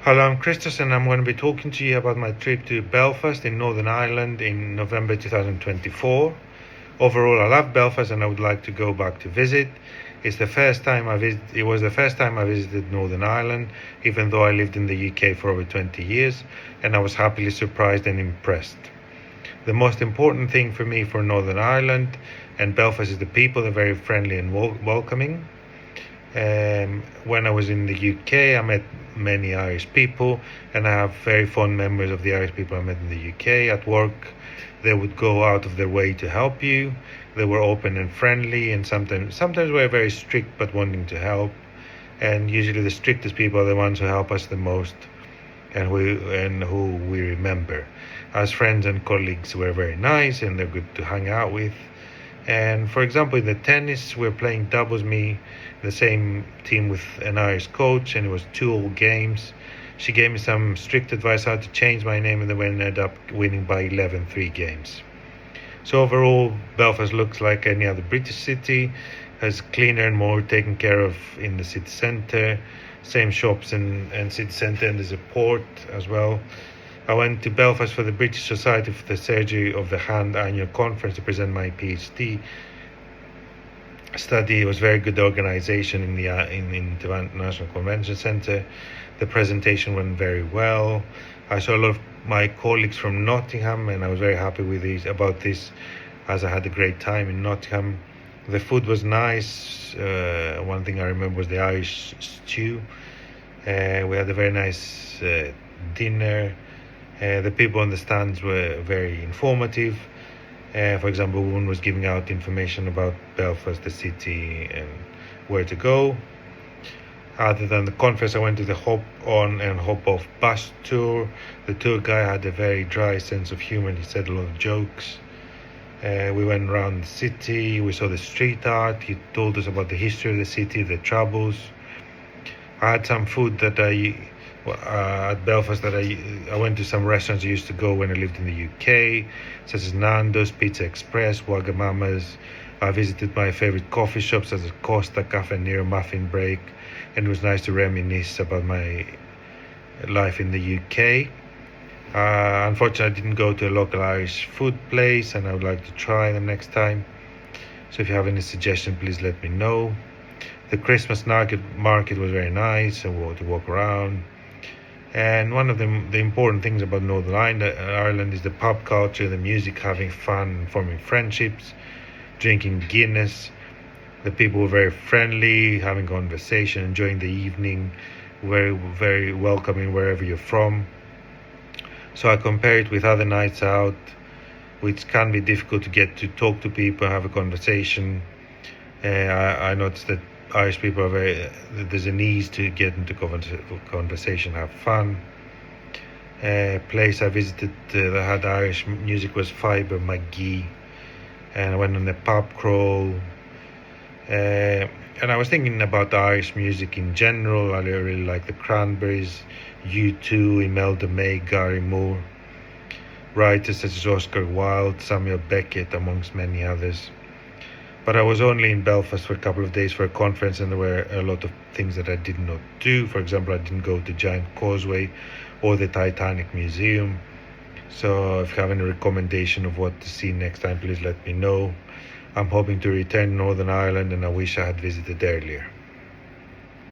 Hello, I'm Christos, and I'm going to be talking to you about my trip to Belfast in Northern Ireland in November 2024. Overall, I love Belfast and I would like to go back to visit. It was the first time I visited Northern Ireland, even though I lived in the UK for over 20 years, and I was happily surprised and impressed. The most important thing for me for Northern Ireland and Belfast is the people. They're very friendly and welcoming. When I was in the UK, I met many Irish people, and I have very fond memories of the Irish people I met in the UK. At work, they would go out of their way to help you. They were open and friendly, and sometimes were very strict but wanting to help. And usually, the strictest people are the ones who help us the most, and who we remember. As friends and colleagues, we're very nice, and they're good to hang out with. And for example, in the tennis, we're playing doubles, me, the same team with an Irish coach, and it was 2-all games. She gave me some strict advice how to change my name, and then we ended up winning by 11-3 games. So overall, Belfast looks like any other British city, has cleaner and more taken care of in the city centre, same shops and city centre, and there's a port as well. I went to Belfast for the British Society for the Surgery of the Hand annual conference to present my PhD study. It was very good organisation in the International Convention Centre. The presentation went very well. I saw a lot of my colleagues from Nottingham, and I was very happy about this, as I had a great time in Nottingham. The food was nice. One thing I remember was the Irish stew. We had a very nice dinner. The people on the stands were very informative. For example, a woman was giving out information about Belfast, the city, and where to go. Other than the conference, I went to the hop on and hop off bus tour. The tour guy had a very dry sense of humor. He said a lot of jokes. We went around the city. We saw the street art. He told us about the history of the city, the troubles. I had some food that at Belfast that I went to some restaurants I used to go when I lived in the UK, such as Nando's, Pizza Express, Wagamama's. I visited my favorite coffee shops such as Costa, Cafe Nero, Muffin Break, and it was nice to reminisce about my life in the UK. Unfortunately, I didn't go to a local Irish food place, and I would like to try them next time. So if you have any suggestions, please let me know. The Christmas market was very nice and to walk around. And one of the important things about Northern Ireland is the pub culture, the music, having fun, forming friendships, drinking Guinness. The people were very friendly, having conversation, enjoying the evening, very, very welcoming wherever you're from. So I compare it with other nights out, which can be difficult to get to talk to people, have a conversation. I noticed that Irish people there's an ease to get into conversation, have fun. Place I visited that had Irish music was Fibre McGee, and I went on a pub crawl. And I was thinking about Irish music in general. I really like the Cranberries, U2, Imelda May, Gary Moore, writers such as Oscar Wilde, Samuel Beckett, amongst many others. But I was only in Belfast for a couple of days for a conference, and there were a lot of things that I did not do. For example, I didn't go to Giant Causeway or the Titanic Museum. So if you have any recommendation of what to see next time, please let me know. I'm hoping to return to Northern Ireland, and I wish I had visited earlier.